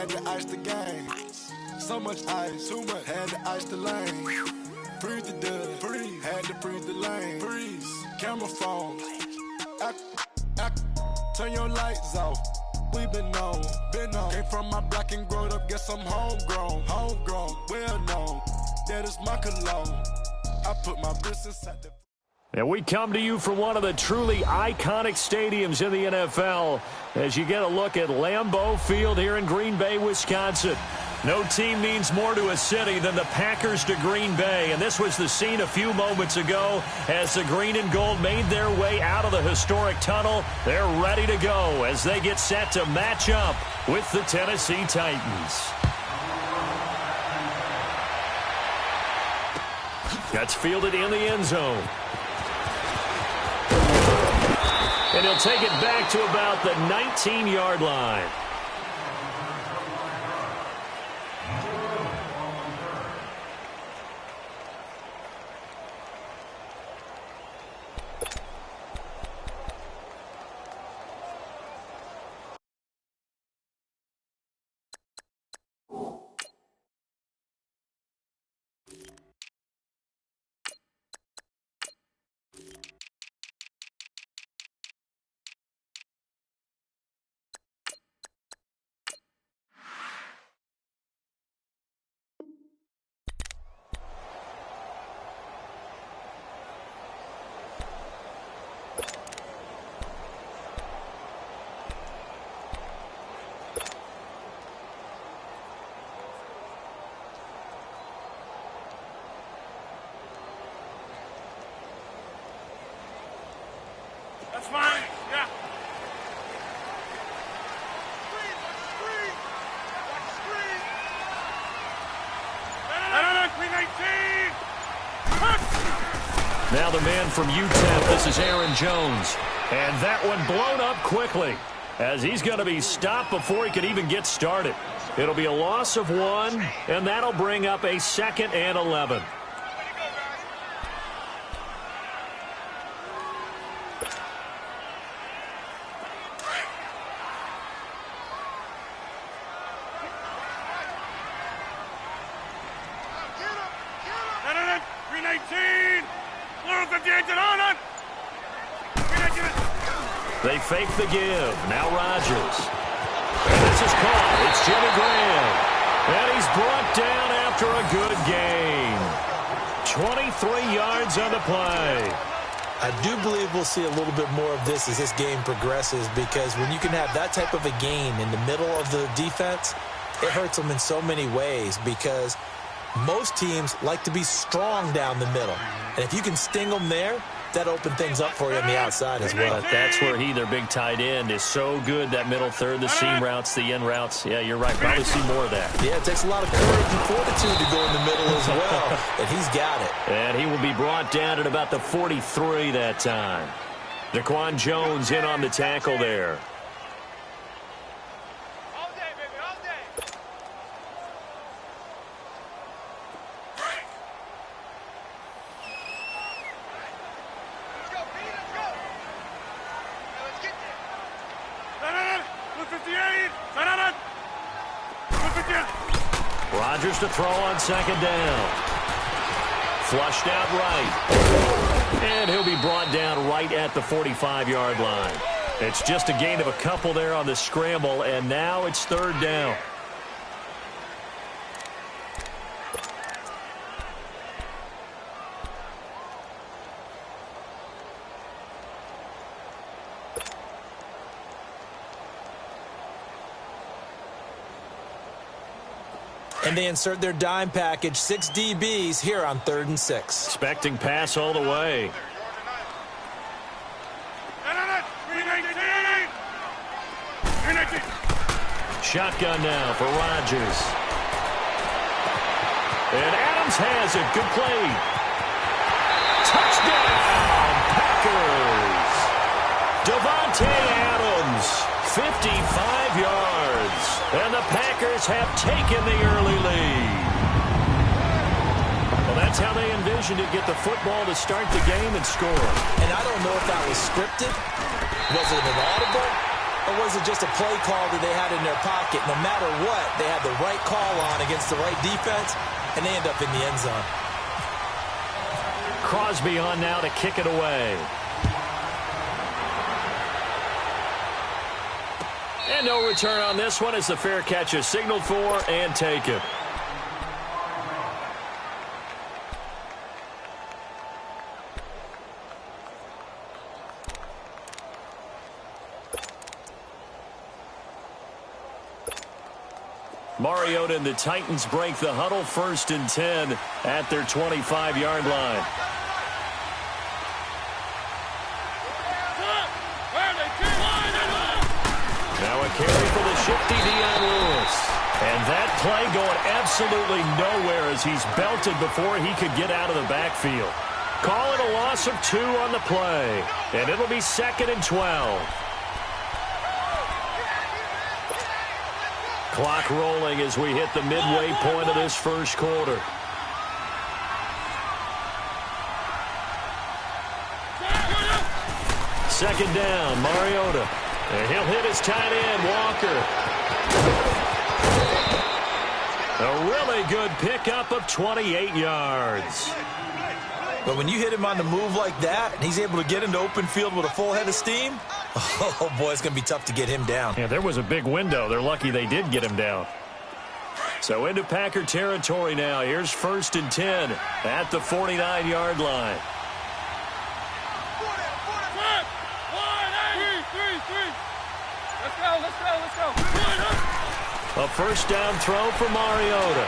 Had to ice the game. So much ice, too much. Had to ice the lane. Freeze the dud, freeze. Had to freeze the lane. Freeze. Camera phone. Turn your lights off. We been on. Came from my block and growed up. Guess I'm homegrown. Well known. That is my cologne. I put my wrist inside the. And we come to you from one of the truly iconic stadiums in the NFL as you get a look at Lambeau Field here in Green Bay, Wisconsin. No team means more to a city than the Packers to Green Bay, and this was the scene a few moments ago as the green and gold made their way out of the historic tunnel. They're ready to go as they get set to match up with the Tennessee Titans. That's fielded in the end zone. And he'll take it back to about the 19-yard line. That's fine. Yeah. Now the man from UTEP, this is Aaron Jones. And that one blown up quickly as he's going to be stopped before he could even get started. It'll be a loss of 1, and that'll bring up a 2nd and 11. They fake the give. Now Rodgers. And this is caught. It's Jimmy Graham. And he's brought down after a good gain. 23 yards on the play. I do believe we'll see a little bit more of this as this game progresses, because when you can have that type of a gain in the middle of the defense, it hurts them in so many ways, because most teams like to be strong down the middle. And if you can sting them there, that opened things up for you on the outside as well. But that's where their big tight end, is so good, that middle third, the seam routes, the in routes. Yeah, you're right. Probably see more of that. Yeah, it takes a lot of courage and fortitude to go in the middle as well, and he's got it. And he will be brought down at about the 43 that time. Daquan Jones in on the tackle there. Rodgers to throw on 2nd down. Flushed out right. And he'll be brought down right at the 45-yard line. It's just a gain of a couple there on the scramble, and now it's 3rd down. And they insert their dime package, 6 DBs here on 3rd and 6. Expecting pass all the way. Shotgun now for Rodgers. And Adams has it. Good play. Touchdown, Packers. Davante Adams, 55 yards. And the Packers have taken the early lead. Well, that's how they envisioned it. Get the football to start the game and score. And I don't know if that was scripted. Was it an audible? Or was it just a play call that they had in their pocket? No matter what, they had the right call on against the right defense, and they end up in the end zone. Crosby on now to kick it away. And no return on this one as the fair catch is signaled for and taken. Mariota and the Titans break the huddle, 1st and 10 at their 25-yard line. Now a carry for the shifty Dion Lewis. And that play going absolutely nowhere as he's belted before he could get out of the backfield. Call it a loss of 2 on the play. And it'll be 2nd and 12. Clock rolling as we hit the midway point of this first quarter. Second down, Mariota. And he'll hit his tight end, Walker. A really good pickup of 28 yards. But when you hit him on the move like that, and he's able to get into open field with a full head of steam, oh, boy, it's going to be tough to get him down. Yeah, there was a big window. They're lucky they did get him down. So into Packer territory now. Here's 1st and 10 at the 49-yard line. Let's go. A first down throw for Mariota.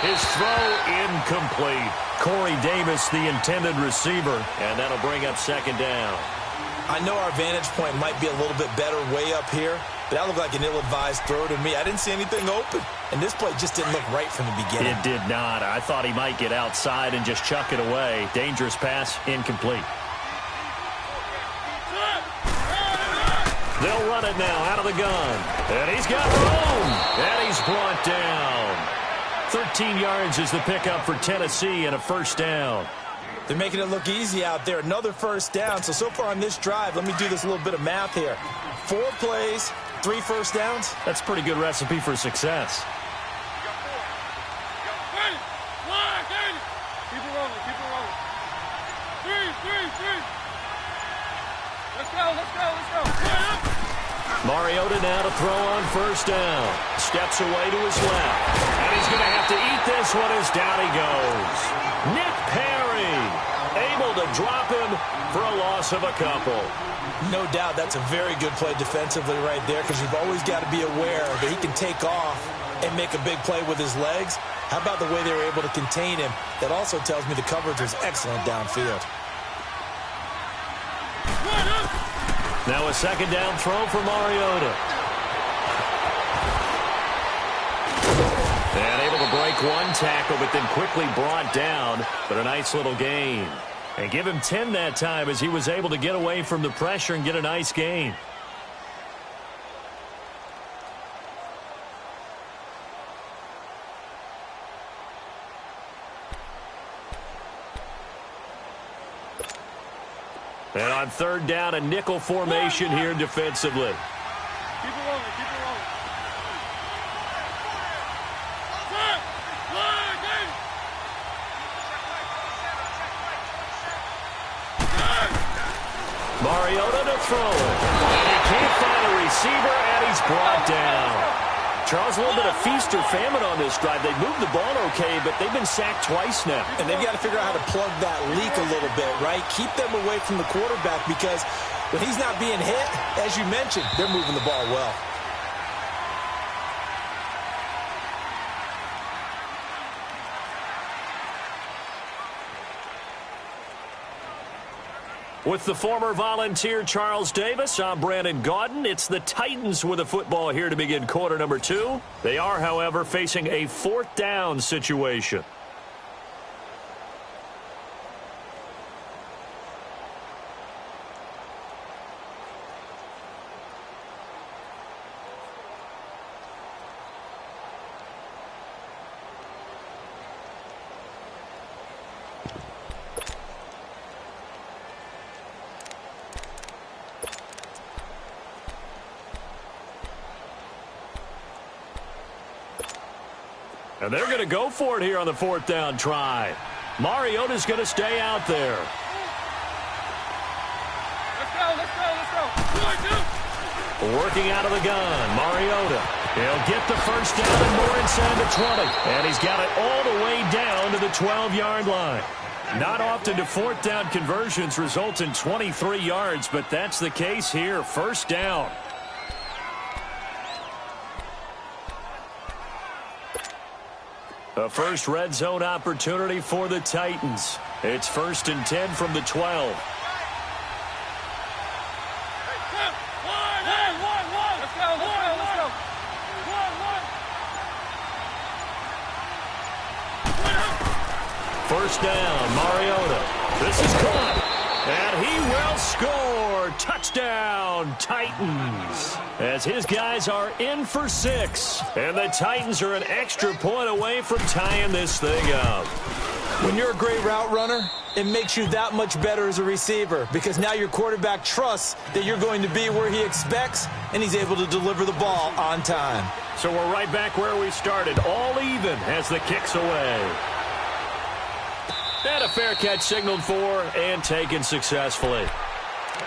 His throw incomplete. Corey Davis, the intended receiver, and that'll bring up 2nd down. I know our vantage point might be a little bit better way up here, but that looked like an ill-advised throw to me. I didn't see anything open, and this play just didn't look right from the beginning. It did not. I thought he might get outside and just chuck it away. Dangerous pass, incomplete. They'll run it now out of the gun. And he's got room. And he's brought down. 13 yards is the pickup for Tennessee and a first down. They're making it look easy out there. Another first down. So far on this drive, let me do this little bit of math here. 4 plays, 3 first downs. That's a pretty good recipe for success. Keep it rolling. Three. Let's go. Mariota now to throw on first down. Steps away to his left. And he's going to have to eat this one as down he goes. Nick Perry able to drop him for a loss of a couple. No doubt that's a very good play defensively right there, because you've always got to be aware that he can take off and make a big play with his legs. How about the way they were able to contain him? That also tells me the coverage was excellent downfield. Now a second down throw for Mariota. And able to break one tackle, but then quickly brought down. But a nice little gain. And give him 10 that time as he was able to get away from the pressure and get a nice gain. And on third down, a nickel formation here defensively. Keep it rolling. Mariota to throw it. And he can't find a receiver, and he's brought down. Charles, a little bit of feast or famine on this drive. They moved the ball okay, but they've been sacked twice now. And they've got to figure out how to plug that leak a little bit, right? Keep them away from the quarterback, because when he's not being hit, as you mentioned, they're moving the ball well. With the former Volunteer Charles Davis, I'm Brandon Gaudin. It's the Titans with the football here to begin quarter number 2. They are, however, facing a 4th down situation. And they're going to go for it here on the 4th down try. Mariota's going to stay out there. Let's go, let's go, let's go. 1, 2. Working out of the gun, Mariota. He'll get the first down and more inside the 20. And he's got it all the way down to the 12-yard line. Not often do 4th down conversions result in 23 yards, but that's the case here. First down. A first red zone opportunity for the Titans. It's 1st and 10 from the 12. First down, Mariota. This is caught. And he will score. Touchdown, Titans. As his guys are in for 6. And the Titans are an extra point away from tying this thing up. When you're a great route runner, it makes you that much better as a receiver because now your quarterback trusts that you're going to be where he expects, and he's able to deliver the ball on time. So we're right back where we started, all even as the kick's away. And a fair catch signaled for and taken successfully.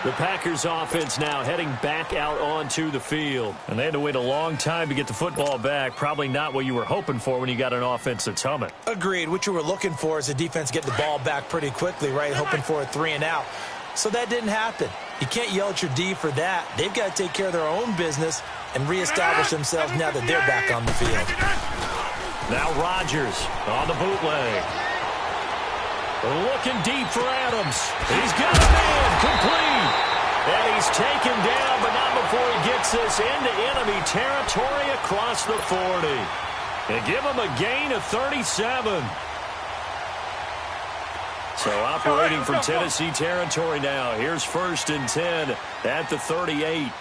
The Packers offense now heading back out onto the field. And they had to wait a long time to get the football back. Probably not what you were hoping for when you got an offense that's humming. Agreed. What you were looking for is the defense get the ball back pretty quickly, right? Hoping for a 3 and out. So that didn't happen. You can't yell at your D for that. They've got to take care of their own business and reestablish themselves now that they're back on the field. Now Rodgers on the bootleg. Looking deep for Adams. He's got a man complete. And he's taken down, but not before he gets this into enemy territory across the 40. And give him a gain of 37. So operating from Tennessee territory now. Here's 1st and 10 at the 38.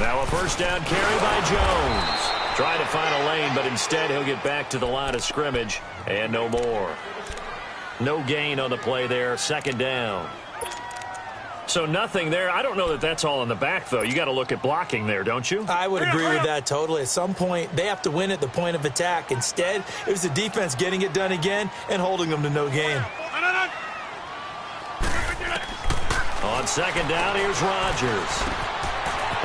Now a first down carry by Jones. Trying to find a lane, but instead he'll get back to the line of scrimmage and no more. No gain on the play there. 2nd down. So nothing there. I don't know that that's all in the back, though. You got to look at blocking there, don't you? I would agree with that totally. At some point, they have to win at the point of attack. Instead, it was the defense getting it done again and holding them to no gain. On 2nd down, here's Rodgers.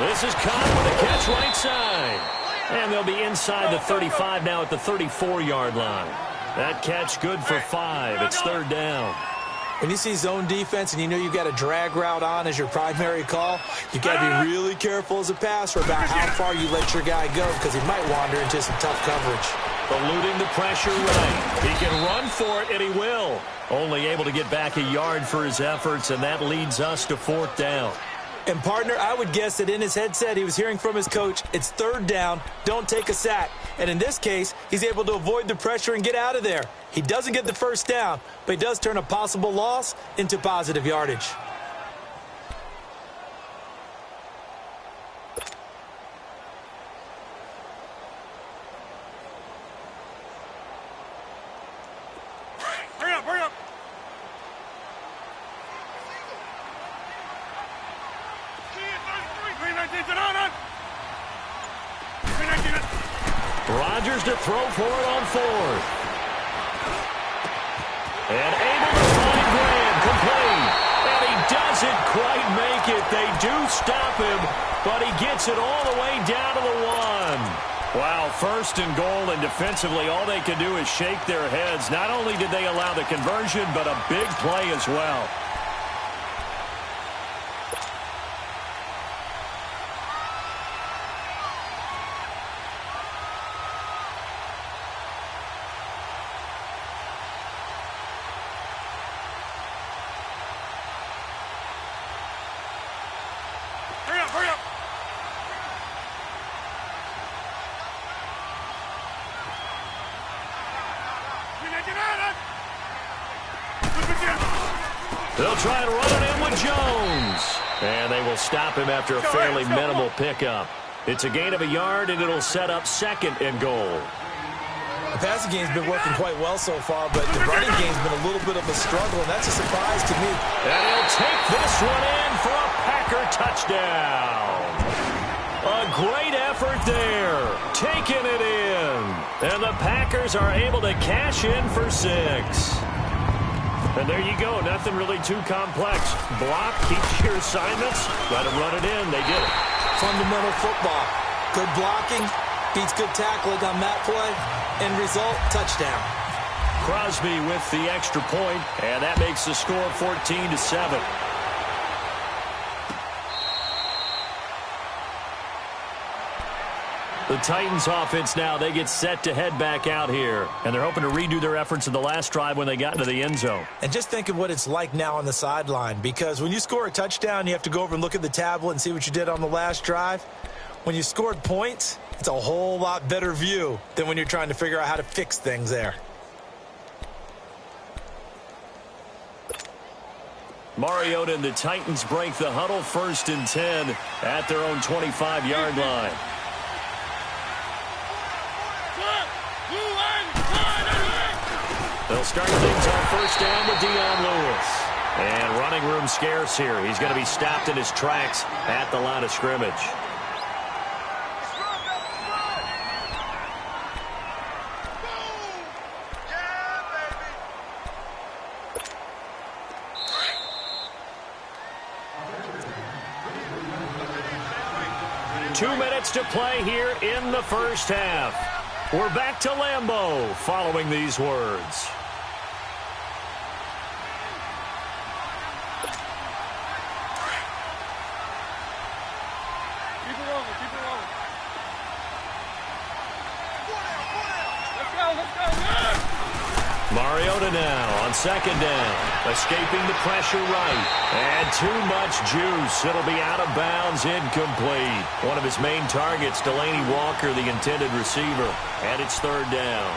This is caught with a catch right side. And they'll be inside the 35 now at the 34-yard line. That catch good for 5. It's 3rd down. When you see zone defense and you know you've got a drag route on as your primary call, you've got to be really careful as a passer about how far you let your guy go because he might wander into some tough coverage. Eluding the pressure right. He can run for it, and he will. Only able to get back a yard for his efforts, and that leads us to 4th down. And, partner, I would guess that in his headset he was hearing from his coach, it's 3rd down, don't take a sack. And in this case, he's able to avoid the pressure and get out of there. He doesn't get the first down, but he does turn a possible loss into positive yardage. Hurry up. Rodgers to throw for it on 4th. And able to find Graham, complete. And he doesn't quite make it. They do stop him, but he gets it all the way down to the 1. Wow, 1st and goal, and defensively all they can do is shake their heads. Not only did they allow the conversion, but a big play as well. Hurry up. They'll try and run it in with Jones. And they will stop him after a fairly minimal pickup. It's a gain of a yard, and it'll set up 2nd and goal. The passing game's been working quite well so far, but the running game's been a little bit of a struggle, and that's a surprise to me. And he'll take this one in for a Packer touchdown. A great effort there. Taking it in. And the Packers are able to cash in for 6. And there you go. Nothing really too complex. Block, keep your assignments. Let them run it in. They did it. Fundamental football. Good blocking beats good tackling on that play. End result, touchdown. Crosby with the extra point, and that makes the score 14-7. The Titans offense now, they get set to head back out here. And they're hoping to redo their efforts in the last drive when they got into the end zone. And just think of what it's like now on the sideline. Because when you score a touchdown, you have to go over and look at the tablet and see what you did on the last drive. When you scored points, it's a whole lot better view than when you're trying to figure out how to fix things there. Mariota and the Titans break the huddle 1st and 10 at their own 25-yard line. They'll start things on 1st down with Dion Lewis. And running room scarce here. He's going to be stopped in his tracks at the line of scrimmage. Two minutes to play here in the first half. We're back to Lambeau following these words. Keep it rolling, keep it rolling. Let's go, yeah! Mariota now on 2nd down. Escaping the pressure right. And too much juice. It'll be out of bounds, incomplete. One of his main targets, Delaney Walker, the intended receiver. And it's 3rd down.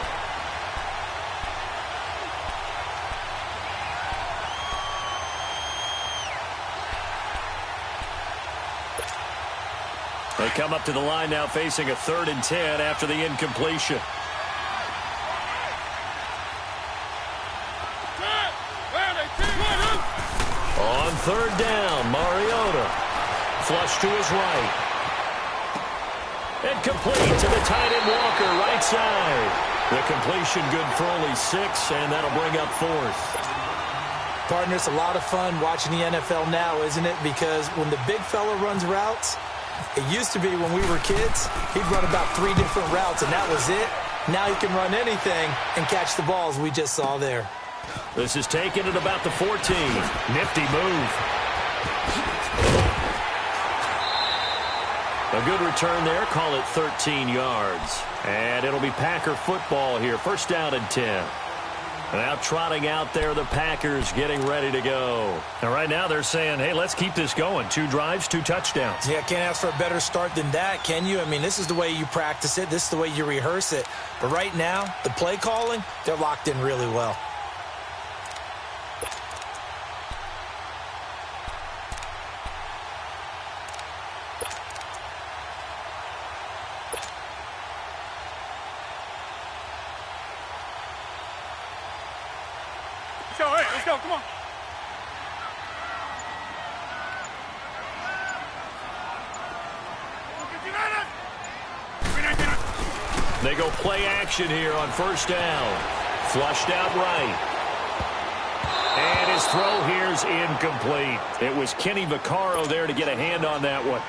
They come up to the line now facing a 3rd and 10 after the incompletion. On 3rd down, Mariota. Flush to his right. And complete to the tight end Walker, right side. The completion good for only 6, and that'll bring up 4th. Partner, it's a lot of fun watching the NFL now, isn't it? Because when the big fella runs routes, it used to be when we were kids, he'd run about 3 different routes, and that was it. Now he can run anything and catch the balls we just saw there. This is taken at about the 14. Nifty move. A good return there. Call it 13 yards. And it'll be Packer football here. 1st down and 10. Now trotting out there, the Packers getting ready to go. And right now they're saying, hey, let's keep this going. 2 drives, 2 touchdowns. Yeah, can't ask for a better start than that, can you? I mean, this is the way you practice it. This is the way you rehearse it. But right now, the play calling, they're locked in really well. Let's go, come on. They go play action here on 1st down. Flushed out right. And his throw here's incomplete. It was Kenny Vaccaro there to get a hand on that one.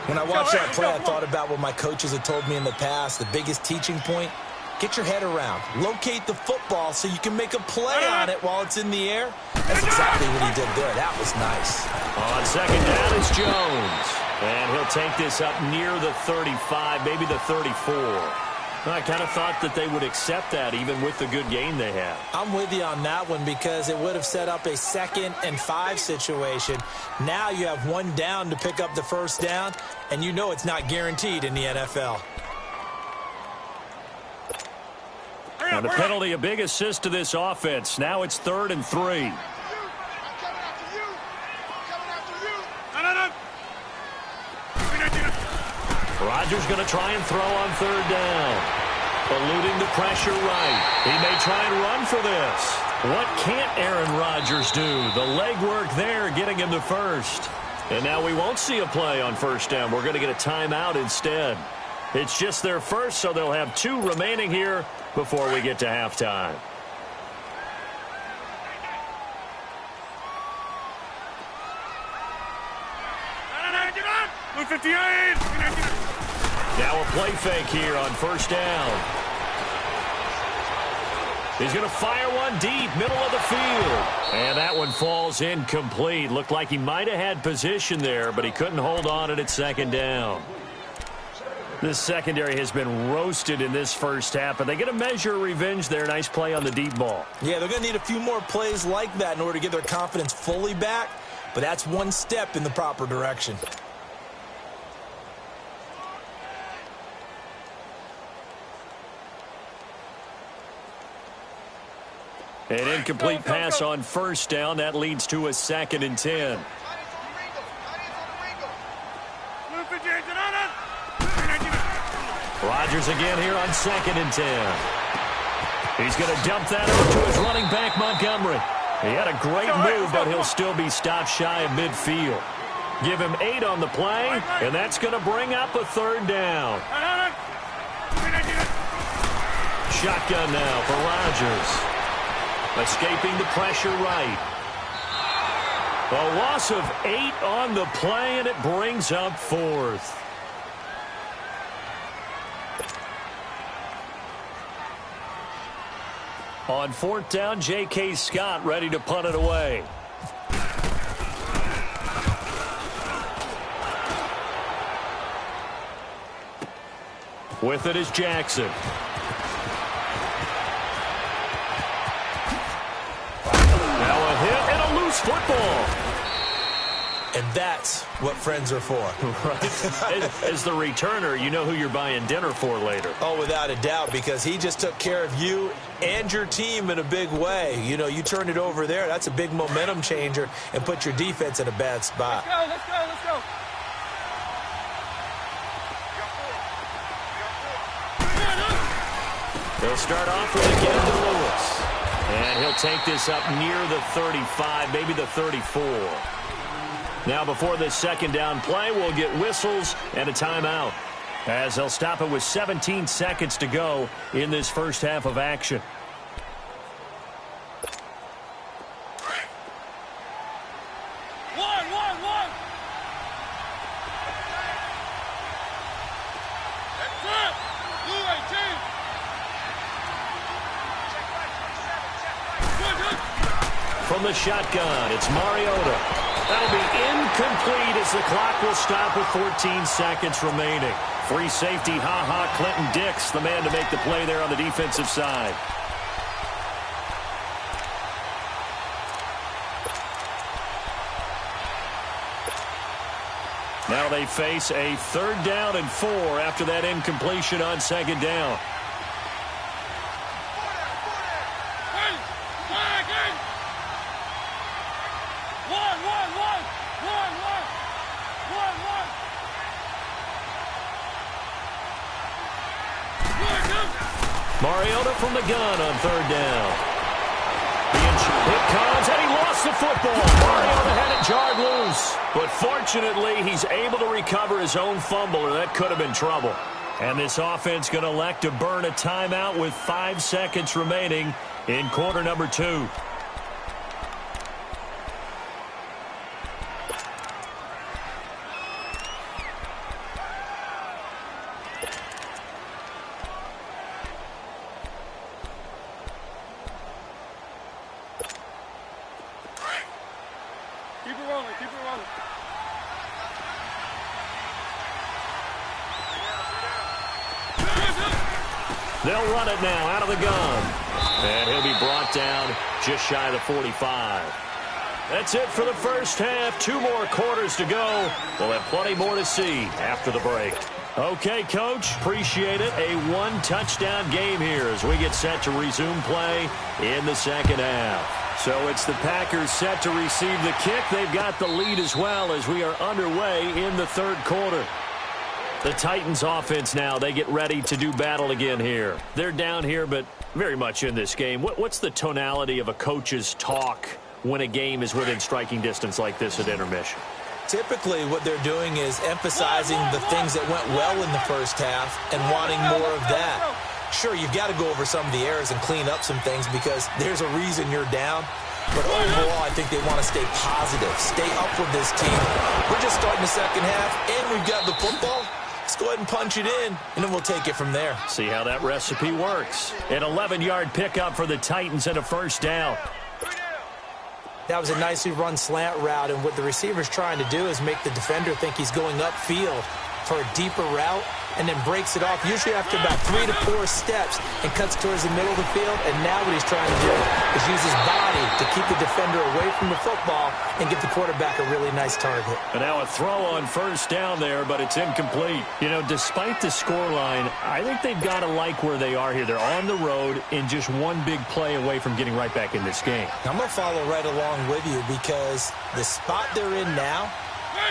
When I watched that play, I thought about what my coaches had told me in the past. The biggest teaching point, get your head around. Locate the football so you can make a play on it while it's in the air. That's exactly what he did there. That was nice. On 2nd down, it's Jones. And he'll take this up near the 35, maybe the 34. I kind of thought that they would accept that even with the good game they had. I'm with you on that one because it would have set up a 2nd and 5 situation. Now you have 1 down to pick up the 1st down, and you know it's not guaranteed in the NFL. And the penalty, a big assist to this offense. Now it's 3rd and 3. Rodgers going to try and throw on 3rd down. Eluding the pressure right. He may try and run for this. What can't Aaron Rodgers do? The legwork there getting him to 1st. And now we won't see a play on first down. We're going to get a timeout instead. It's just their first, so they'll have 2 remaining here before we get to halftime. Now a play fake here on first down. He's going to fire one deep, middle of the field. And that one falls incomplete. Looked like he might have had position there, but he couldn't hold on at second down. This secondary has been roasted in this first half, but they get a measure of revenge there. Nice play on the deep ball. Yeah, they're going to need a few more plays like that in order to get their confidence fully back, but that's one step in the proper direction. An incomplete pass on first down. That leads to a 2nd and 10. Rodgers again here on 2nd and 10. He's going to dump that over to his running back, Montgomery. He had a great move, but he'll still be stopped shy of midfield. Give him 8 on the play, and that's going to bring up a 3rd down. Shotgun now for Rodgers. Escaping the pressure right. A loss of 8 on the play, and it brings up 4th. On 4th down, J.K. Scott ready to punt it away. With it is Jackson. Football. And that's what friends are for. Right. As the returner, you know who you're buying dinner for later. Oh, without a doubt, because he just took care of you and your team in a big way. You know, you turn it over there. That's a big momentum changer and put your defense in a bad spot. Let's go. They'll start off with a give to Lewis. And he'll take this up near the 35, maybe the 34. Now before this 2nd down play, we'll get whistles and a timeout, as they'll stop it with 17 seconds to go in this first half of action. One. That's it. Blue 18. From the shotgun, it's Mariota. That'll be incomplete as the clock will stop with 14 seconds remaining. Free safety, Clinton Dix, the man to make the play there on the defensive side. Now they face a 3rd down and 4 after that incompletion on 2nd down. Mariota from the gun on 3rd down. It comes, and he lost the football. Mariota had it jarred loose. But fortunately, he's able to recover his own fumble, or that could have been trouble. And this offense going to elect to burn a timeout with 5 seconds remaining in quarter number 2. Keep it rolling. They'll run it now out of the gun. And he'll be brought down just shy of the 45. That's it for the first half. 2 more quarters to go. We'll have plenty more to see after the break. Okay, Coach, appreciate it. A 1-touchdown game here as we get set to resume play in the second half. So it's the Packers set to receive the kick. They've got the lead as well as we are underway in the 3rd quarter. The Titans offense now, they get ready to do battle again here. They're down here, but very much in this game. What's the tonality of a coach's talk when a game is within striking distance like this at intermission? Typically, what they're doing is emphasizing the things that went well in the first half and wanting more of that. Sure, you've got to go over some of the errors and clean up some things because there's a reason you're down. But overall, I think they want to stay positive, stay up with this team. We're just starting the second half, and we've got the football. Let's go ahead and punch it in, and then we'll take it from there. See how that recipe works. An 11-yard pickup for the Titans and a first down. That was a nicely run slant route, and what the receiver's trying to do is make the defender think he's going upfield for a deeper route and then breaks it off, usually after about 3 to 4 steps, and cuts towards the middle of the field. And now what he's trying to do is use his body to keep the defender away from the football and give the quarterback a really nice target. And now a throw on first down there, but it's incomplete. You know, despite the scoreline, I think they've got to like where they are here. They're on the road and just one big play away from getting right back in this game. I'm going to follow right along with you because the spot they're in now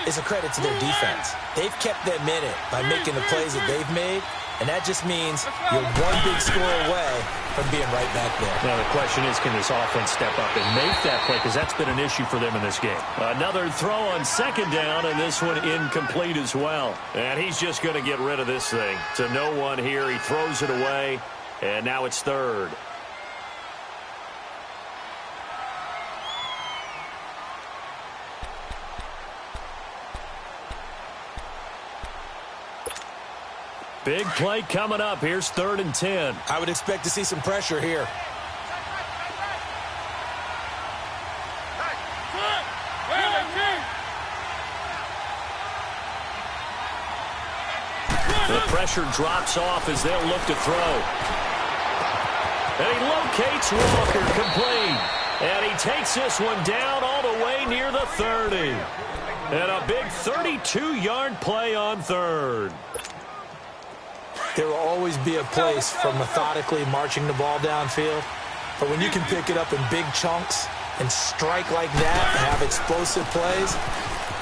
is a credit to their defense. They've kept them in it by making the plays that they've made, and that just means you're one big score away from being right back there. Now the question is, can this offense step up and make that play, because that's been an issue for them in this game. Another throw on second down, and this one incomplete as well. And he's just going to get rid of this thing. To no one here. He throws it away, and now it's third. Big play coming up. Here's 3rd and 10. I would expect to see some pressure here. The pressure drops off as they'll look to throw. And he locates Walker, complete. And he takes this one down all the way near the 30. And a big 32-yard play on third. There will always be a place for methodically marching the ball downfield. But when you can pick it up in big chunks and strike like that and have explosive plays,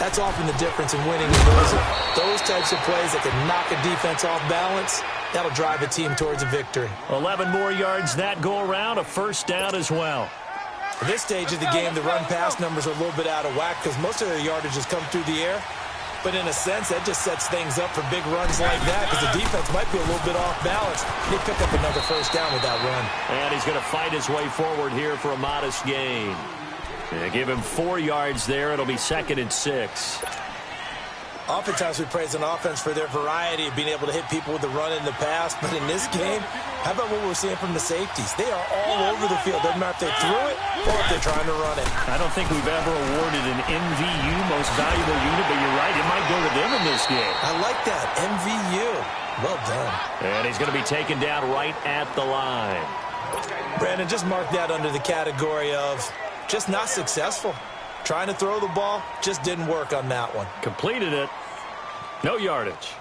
that's often the difference in winning and losing. Those types of plays that can knock a defense off balance, that'll drive a team towards a victory. 11 more yards that go around, a first down as well. At this stage of the game, the run-pass numbers are a little bit out of whack because most of their yardage has come through the air. But in a sense, that just sets things up for big runs like that because the defense might be a little bit off balance. They pick up another first down with that run. And he's going to fight his way forward here for a modest gain. They give him 4 yards there. It'll be 2nd and 6. Oftentimes we praise an offense for their variety of being able to hit people with the run in the pass. But in this game, how about what we're seeing from the safeties? They are all over the field. Doesn't matter if they threw it or if they're trying to run it. I don't think we've ever awarded an MVU, most valuable unit, but you're right, it might go to them in this game. I like that, MVU. Well done. And he's going to be taken down right at the line. Brandon, just mark that under the category of just not successful. Trying to throw the ball, just didn't work on that one. Completed it. No yardage.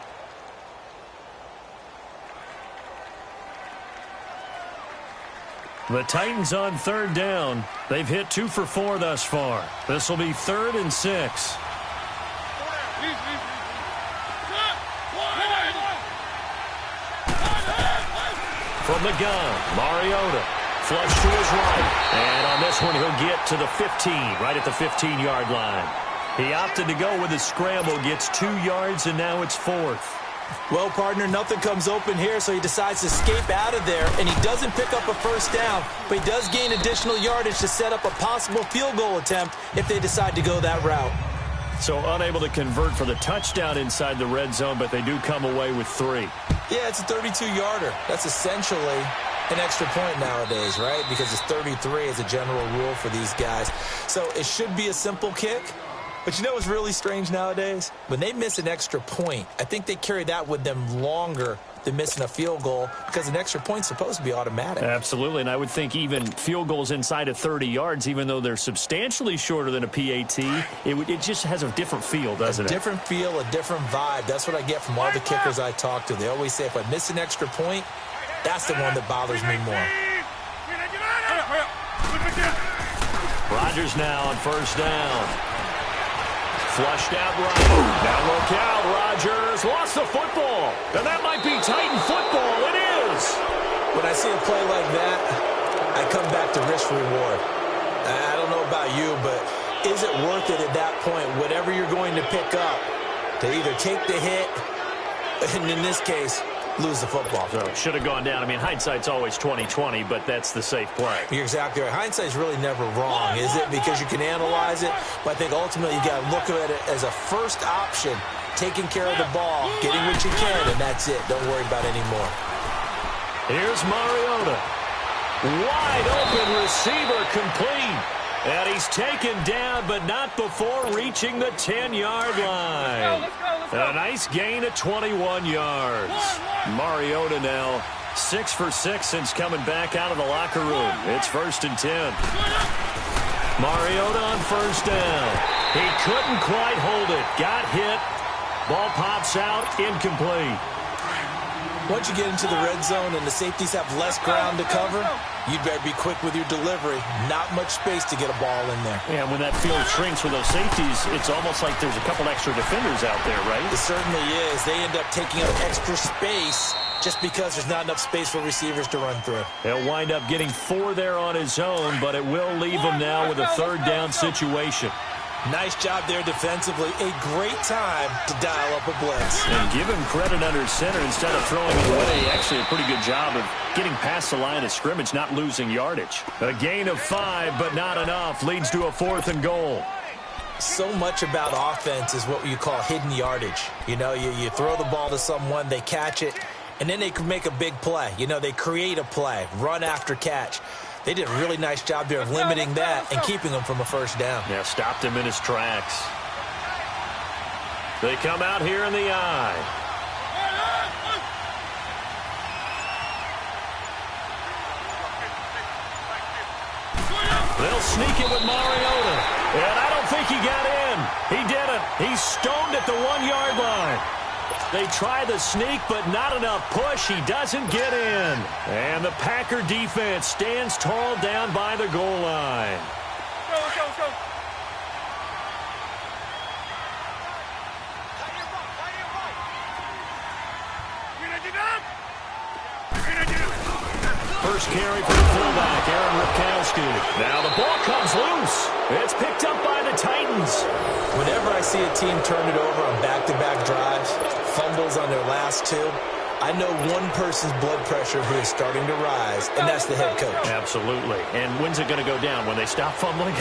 The Titans on 3rd down. They've hit 2 for 4 thus far. This will be 3rd and 6. From the gun, Mariota. Flush to his right. And on this one, he'll get to the 15, right at the 15-yard line. He opted to go with a scramble, gets 2 yards, and now it's 4th. Well, partner, nothing comes open here, so he decides to escape out of there, and he doesn't pick up a first down, but he does gain additional yardage to set up a possible field goal attempt if they decide to go that route. So unable to convert for the touchdown inside the red zone, but they do come away with 3. Yeah, it's a 32-yarder. That's essentially an extra point nowadays, right? Because it's 33 as a general rule for these guys. So it should be a simple kick. But you know what's really strange nowadays? When they miss an extra point, I think they carry that with them longer than missing a field goal because an extra point's supposed to be automatic. Absolutely, and I would think even field goals inside of 30 yards, even though they're substantially shorter than a PAT, it just has a different feel, doesn't it? A different feel, a different vibe. That's what I get from all the kickers I talk to. They always say if I miss an extra point, that's the one that bothers me more. Rodgers now on first down. Flushed out right. Now look out, Rodgers lost the football. And that might be Titan football. It is. When I see a play like that, I come back to risk reward. I don't know about you, but is it worth it at that point, whatever you're going to pick up, to either take the hit, and in this case, lose the football? So should have gone down. I mean, hindsight's always 20/20, but that's the safe play. You're exactly right. Hindsight's really never wrong, is it? Because you can analyze it, but I think ultimately you got to look at it as a first option, taking care of the ball, getting what you can, and that's it. Don't worry about any more. Here's Mariota. Wide open receiver complete. And he's taken down, but not before reaching the 10-yard line. Let's go. A nice gain of 21 yards. Mariota now 6 for 6 since coming back out of the locker room. It's 1st and 10. Mariota on 1st down. He couldn't quite hold it. Got hit. Ball pops out, incomplete. Once you get into the red zone and the safeties have less ground to cover, you'd better be quick with your delivery. Not much space to get a ball in there. Yeah, when that field shrinks with those safeties, it's almost like there's a couple extra defenders out there, right? It certainly is. They end up taking up extra space just because there's not enough space for receivers to run through. He'll wind up getting 4 there on his own, but it will leave him now with a 3rd down situation. Nice job there defensively. A great time to dial up a blitz. And give him credit under center instead of throwing it away. Actually, a pretty good job of getting past the line of scrimmage, not losing yardage. A gain of 5, but not enough. Leads to a 4th and goal. So much about offense is what you call hidden yardage. You know, you throw the ball to someone, they catch it, and then they can make a big play. You know, they create a play, run after catch. They did a really nice job there of limiting that and keeping him from a 1st down. Yeah, stopped him in his tracks. They come out here in the eye. They'll sneak it with Mariota. And I don't think he got in. He didn't. He's stoned at the 1-yard line. They try the sneak, but not enough push. He doesn't get in. And the Packer defense stands tall down by the goal line. Let's go. First carry for the fullback, Aaron Ripkowski. Now the ball comes loose. It's picked up by the Titans. Whenever I see a team turn it over on back-to-back drives, fumbles on their last 2, I know one person's blood pressure who is starting to rise, and that's the head coach. Absolutely. And when's it going to go down? When they stop fumbling?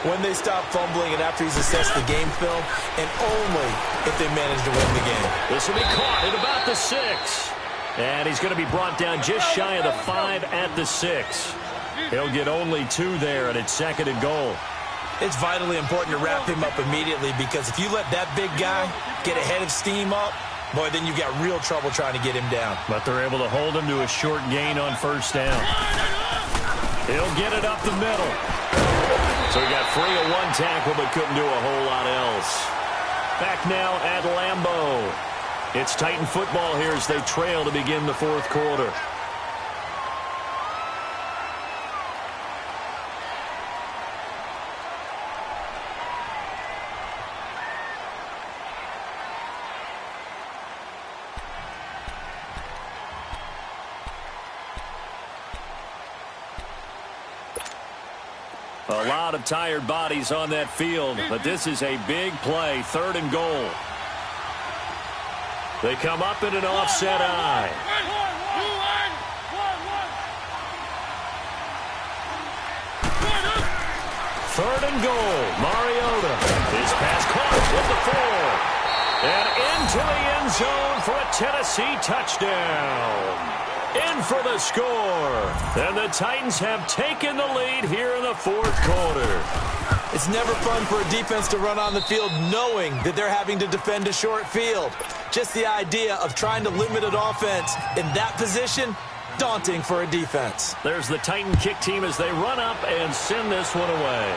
When they stop fumbling and after he's assessed the game film, and only if they manage to win the game. This will be caught at about the 6. And he's going to be brought down just shy of the 5 at the 6. He'll get only 2 there, and it's 2nd and goal. It's vitally important to wrap him up immediately because if you let that big guy get a head of steam up, boy, then you've got real trouble trying to get him down. But they're able to hold him to a short gain on 1st down. He'll get it up the middle. So he got free of 1 tackle but couldn't do a whole lot else. Back now at Lambeau. It's Titan football here as they trail to begin the 4th quarter. A lot of tired bodies on that field, but this is a big play, 3rd and goal. They come up in an offset eye. 3rd and goal. Mariota. His pass caught with the 4. And into the end zone for a Tennessee touchdown. In for the score. And the Titans have taken the lead here in the 4th quarter. It's never fun for a defense to run on the field knowing that they're having to defend a short field. Just the idea of trying to limit an offense in that position, daunting for a defense. There's the Titan kick team as they run up and send this one away.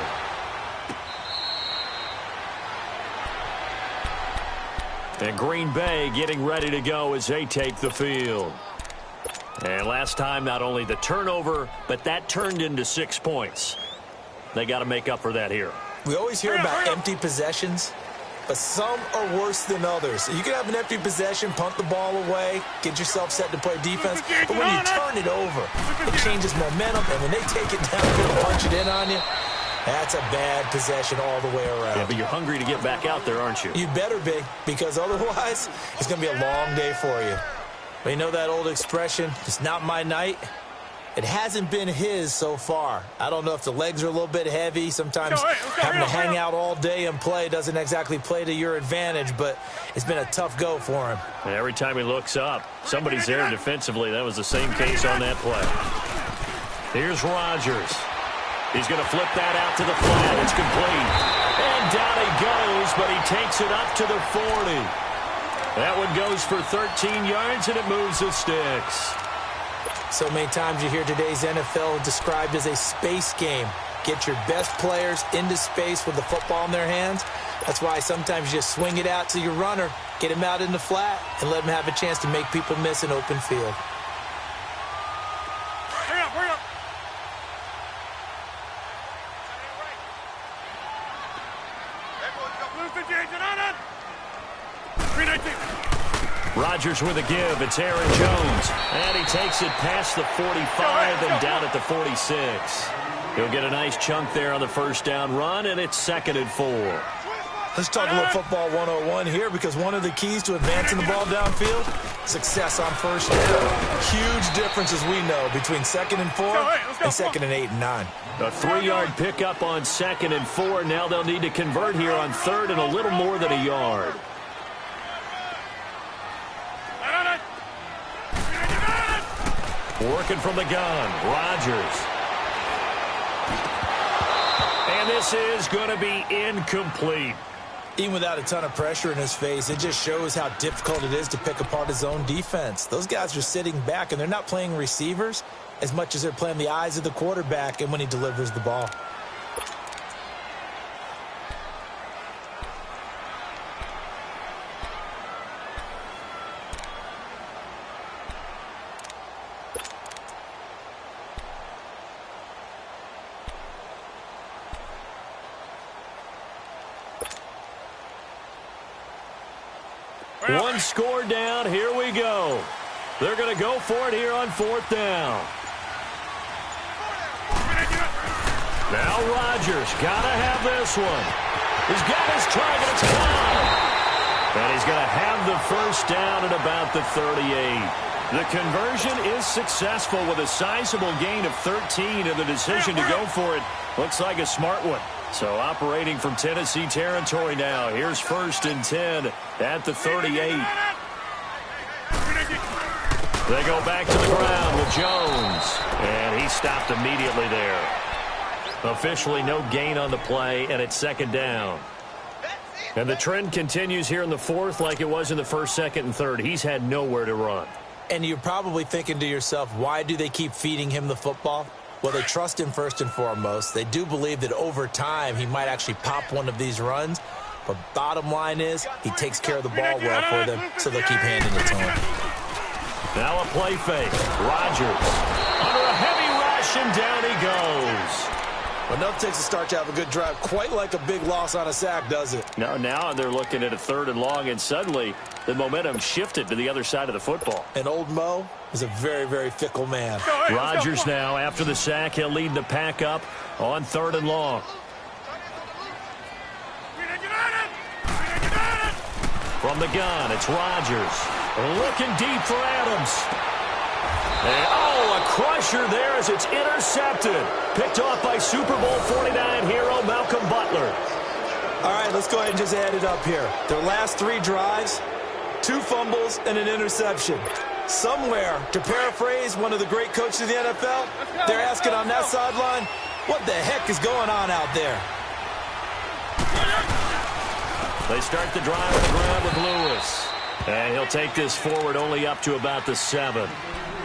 And Green Bay getting ready to go as they take the field. And last time, not only the turnover, but that turned into 6 points. They got to make up for that here. We always hear about empty possessions, but some are worse than others. You can have an empty possession, punt the ball away, get yourself set to play defense, but when you turn it over, it changes momentum, and when they take it down and punch it in on you, That's a bad possession all the way around. Yeah, but you're hungry to get back out there, aren't you? You better be, because otherwise it's going to be a long day for you. But you know that old expression, it's not my night? It hasn't been his so far. I don't know if the legs are a little bit heavy. Sometimes having to hang out all day and play doesn't exactly play to your advantage, but it's been a tough go for him. And every time he looks up, somebody's there defensively. That was the same case on that play. Here's Rodgers. He's going to flip that out to the flat. It's complete. And down he goes, but he takes it up to the 40. That one goes for 13 yards, and it moves the sticks. So many times you hear today's NFL described as a space game. Get your best players into space with the football in their hands. That's why sometimes you just swing it out to your runner, get him out in the flat, and let him have a chance to make people miss an open field. Hurry up. Lose the change it on it. 319. Rodgers with a give. It's Aaron Jones. And he takes it past the 45 and down at the 46. He'll get a nice chunk there on the first down run, and it's 2nd and 4. Let's talk a little football 101 here, because one of the keys to advancing the ball downfield, success on first down. Huge difference, as we know, between 2nd and 4 and 2nd and 8 and 9. A 3-yard pickup on 2nd and 4. Now they'll need to convert here on 3rd and a little more than a yard. Working from the gun, Rodgers. And this is going to be incomplete. Even without a ton of pressure in his face, it just shows how difficult it is to pick apart his own defense. Those guys are sitting back, and they're not playing receivers as much as they're playing the eyes of the quarterback and when he delivers the ball. One score down. Here we go. They're going to go for it here on 4th down. Now Rodgers got to have this one. He's got his target. It's caught. And he's going to have the first down at about the 38. The conversion is successful with a sizable gain of 13, and the decision to go for it looks like a smart one. So operating from Tennessee territory now. Here's 1st and 10 at the 38. They go back to the ground with Jones. And he stopped immediately there. Officially no gain on the play, and it's 2nd down. And the trend continues here in the 4th like it was in the 1st, 2nd, and 3rd. He's had nowhere to run. And you're probably thinking to yourself, why do they keep feeding him the football? Well, they trust him first and foremost. They do believe that over time he might actually pop one of these runs. But bottom line is he takes care of the ball well for them, so they'll keep handing it to him. Now a play fake. Rodgers under a heavy rush, and down he goes. Enough takes to start to have a good drive. Quite like a big loss on a sack, does it? Now they're looking at a 3rd and long, and suddenly the momentum shifted to the other side of the football. And old Mo is a very, very fickle man. Rodgers now, after the sack, he'll lead the pack up on 3rd and long. From the gun, it's Rodgers. Looking deep for Adams. And, a crusher there as it's intercepted. Picked off by Super Bowl 49 hero Malcolm Butler. All right, let's go ahead and just add it up here. Their last 3 drives, 2 fumbles and an interception. Somewhere, to paraphrase one of the great coaches of the NFL, they're asking on that sideline, what the heck is going on out there? They start the drive on the ground with Lewis. And he'll take this forward only up to about the 7.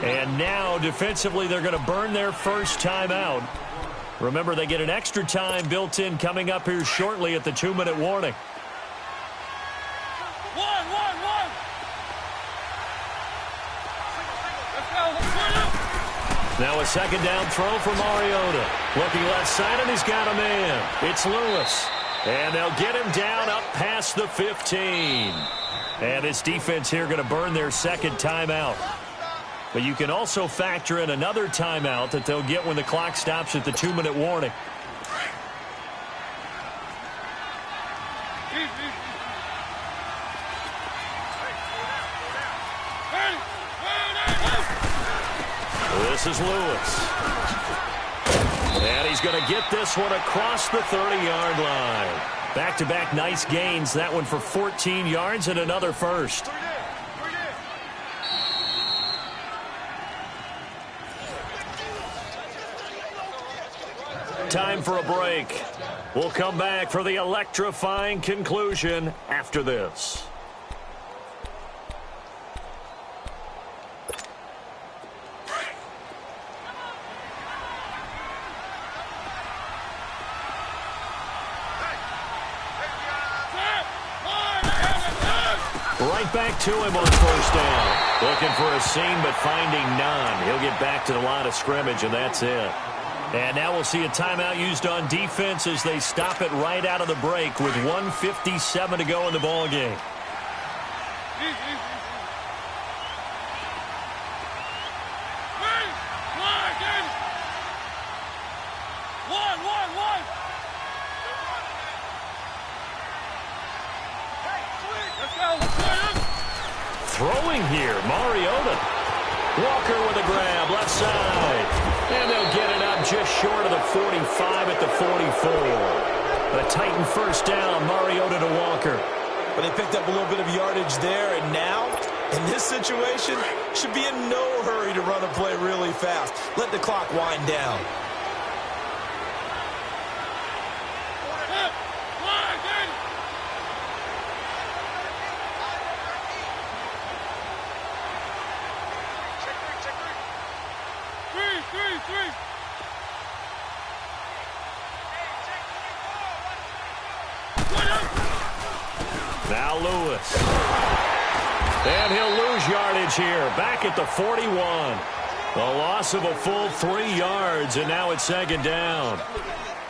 And now, defensively, they're going to burn their first timeout. Remember, they get an extra time built in coming up here shortly at the 2-minute warning. One. Now a 2nd down throw for Mariota. Looking left side, and he's got a man. It's Lewis. And they'll get him down up past the 15. And this defense here going to burn their 2nd timeout. But you can also factor in another timeout that they'll get when the clock stops at the 2-minute warning. This is Lewis. And he's going to get this one across the 30-yard line. Back-to-back nice gains. That one for 14 yards and another first. Time for a break. We'll come back for the electrifying conclusion after this. Right back to him on first down. Looking for a seam, but finding none. He'll get back to the line of scrimmage, and that's it. And now we'll see a timeout used on defense as they stop it right out of the break with 1:57 to go in the ballgame. Throwing here, Mariota. Walker with a grab, left side. And they'll get it up just short of the 45 at the 44. A Titan first down, Mariota to Walker. But they picked up a little bit of yardage there, and now, in this situation, should be in no hurry to run a play really fast. Let the clock wind down. Now Lewis. And he'll lose yardage here. Back at the 41. The loss of a full 3 yards, and now it's second down.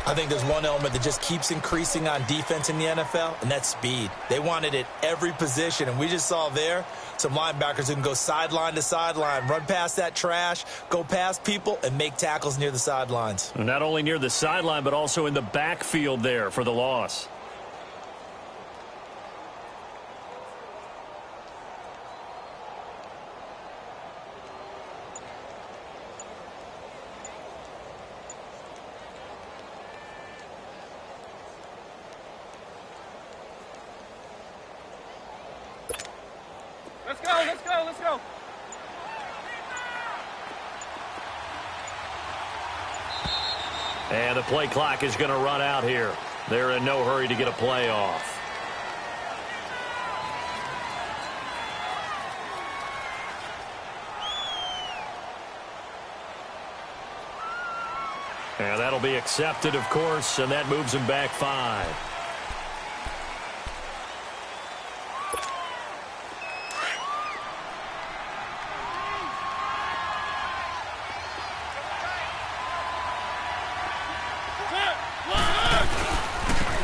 I think there's one element that just keeps increasing on defense in the NFL, and that's speed. They want it at every position, and we just saw there some linebackers who can go sideline to sideline, run past that trash, go past people, and make tackles near the sidelines. Not only near the sideline, but also in the backfield there for the loss. Let's go. And the play clock is going to run out here. They're in no hurry to get a play off. And that'll be accepted, of course, and that moves him back 5.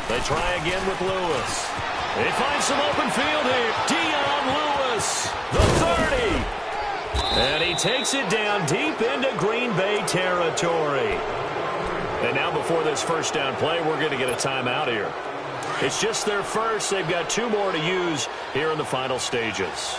They try again with Lewis. They find some open field here. Lewis, the 30. And he takes it down deep into Green Bay territory. And now before this first down play, we're going to get a timeout here. It's just their first. They've got 2 more to use here in the final stages.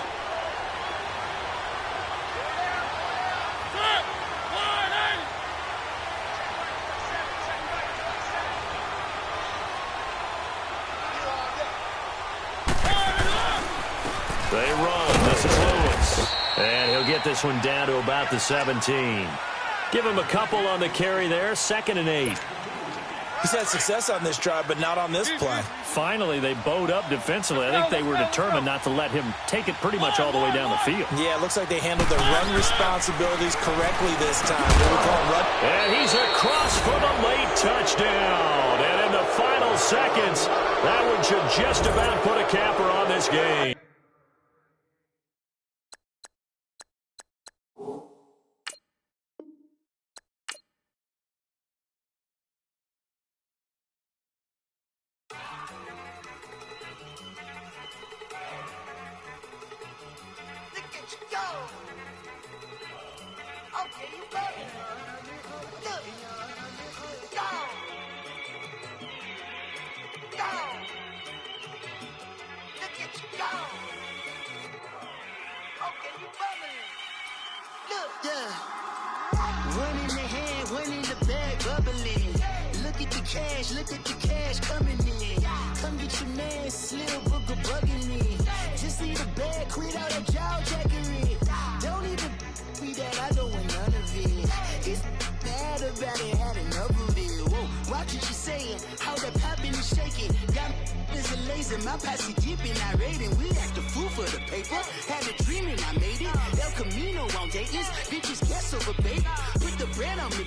They run. This is Lewis. And he'll get this one down to about the 17. Give him a couple on the carry there. 2nd and 8. He's had success on this drive, but not on this play. Finally, they bowed up defensively. I think they were determined not to let him take it pretty much all the way down the field. Yeah, it looks like they handled their run responsibilities correctly this time. What we call run. And he's across for the late touchdown. And in the final seconds, that one should just about put a capper on this game. at the cash coming in. Come get your man, Slim Booker bugging me. Just need a bag, quit all that jaw jackery. Don't even be that, I don't want none of it. It's bad about it, had enough of it. Whoa, watch what you saying, how that poppin' and shaking. Got is a laser, my posse dipping, I raiding. We act a fool for the paper. Had a dream and I made it. El Camino on Dayton's, bitches guess over baby. Put the bread on me,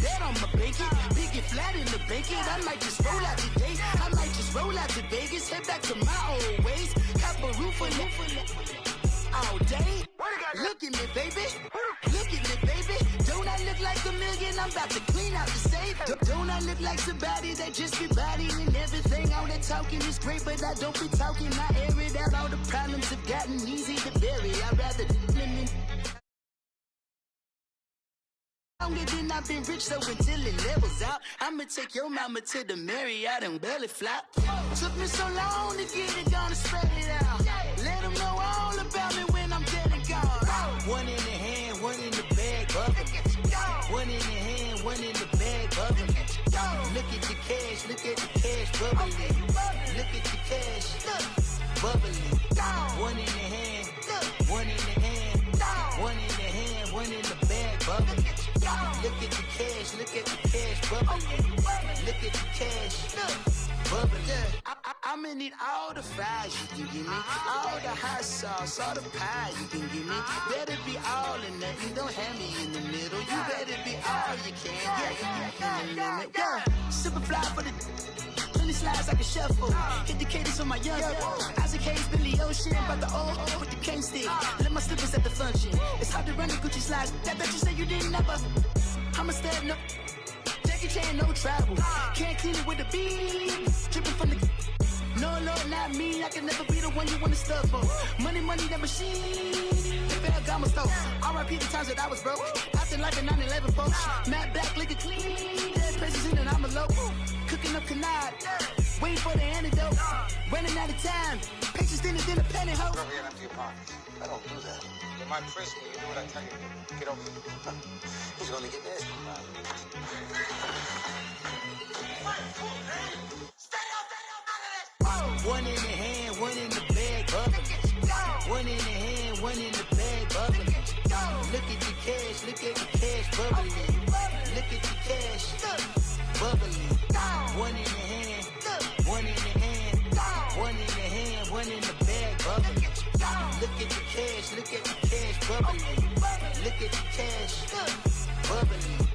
bet on my bacon. Big and flat in the bacon. I might just roll out today. I might just roll out to Vegas. Head back to my old ways. Have a roof for all day. Look at me, baby. Look at me, baby. Don't I look like a million? I'm about to clean out the safe. Don't I look like somebody that just be bodying everything? All that talking is great, but I don't be talking. I air it out. All the problems have gotten easy to bury. I'd rather longer than I've been rich, so until it levels out, I'ma take your mama to the Marriott and belly flop. Took me so long to get it, gonna spread it out. Let them know all about me when I'm dead and gone. One in the hand, one in the bag, bubbling. One in the hand, one in the bag, bubbling. Look at the cash, bubbling. Look at the cash, bubbling. One in the hand, one in the hand, one in the hand, one in the bag, bubbling. Look at the cash, bubbling. Look at the cash, bubbling. I'ma need all the fries you can give me, all the hot sauce, all the pie you can give me. Better be all in nothing, don't have me in the middle. You better be all you can, yeah. Super fly for the 20 slides like a shuffle. Hit the cadence on my young Isaac Hayes, Billy Ocean, about the old with the cane stick. Let my slippers at the function. It's hard to run the Gucci slides. That bet you say you didn't never. I'm a stab, no Jackie Chan, no travel. Can't clean it with the beat. Dripping from the. No, Lord, not me. I can never be the one you wanna stuff for. Money, that machine. The Ferragamo store. R.I.P. the times that I was broke. Acting like a 9/11 folks. Matte black, liquor clean. Dead places in and I'm a local. Cooking up canard. Waiting for the antidote. Running out of time. Patience than a penny hoe. Over here in empty your pockets. I don't do that. You might frisk me. You do what I tell you to. Get over here. He's gonna get nasty. One in the hand, one in the bag, bubbling. One in the hand, one in the bag, bubbling. Look at the cash, bubbling. Look at the cash, bubbling. One in the hand, one in the hand, one in the hand, one in the bag, bubbling. Look at the cash, bubbling. Look at the cash, bubbling.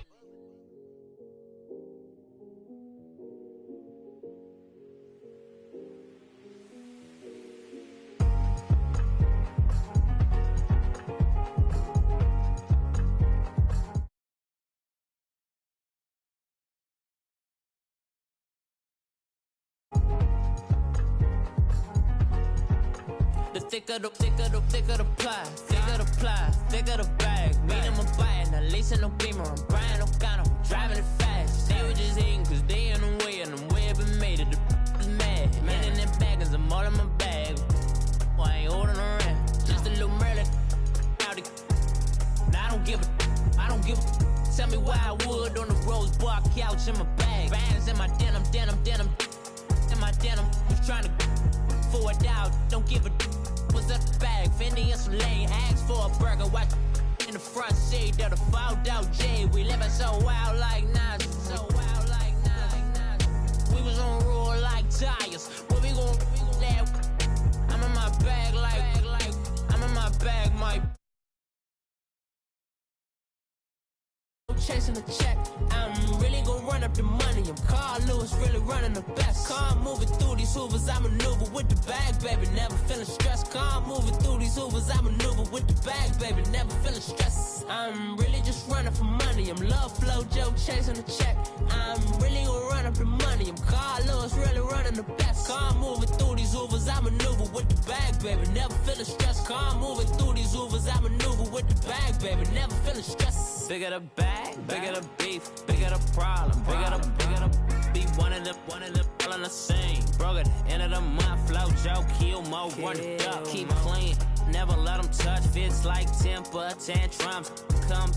Thicker the pie, thicker the bag. Meet them, I'm buying, the lace in no beamer, I'm Brian O'Connor, driving it fast. They were just hating cause they in the way, and the way I've been made it, the is mad. Man in them baggins, I'm all in my bag. I ain't holding around, just a little Merlin. I don't give a, tell me why I would on the rose bar couch in my bag. Bands in my denim, in my denim, was trying to forward out, don't give a. Was up the bag, Fendi and some lane, asked for a burger, watch in the front seat of the fouled out J. We living so wild like Nas, we was on roll like tires. What we gon' let? I'm in my bag like I'm in my bag, my. Chasing the check, I'm really gon' run up the money. I'm Carl Lewis, really running the best. Car moving through these hoovers, I maneuver with the bag, baby. Never feeling stressed. Car moving through these hoovers, I maneuver with the bag, baby. Never feeling stressed. I'm really just running for money. I'm Love Flow Joe chasing the check. I'm really gon' run up the money. I'm Carl Lewis, really running the best. Car moving through these hoovers, I maneuver with the bag, baby. Never feeling stressed. Car moving through these hoovers, I maneuver with the bag, baby. Never feeling stressed. Bigger the bag, bigger the beef, bigger the problem, bigger the beef. One of them all in the same. Broke at the end of the month, Flow Joe, kill mo, run it up, keep clean. Never let them touch, fits like temper tantrums. Come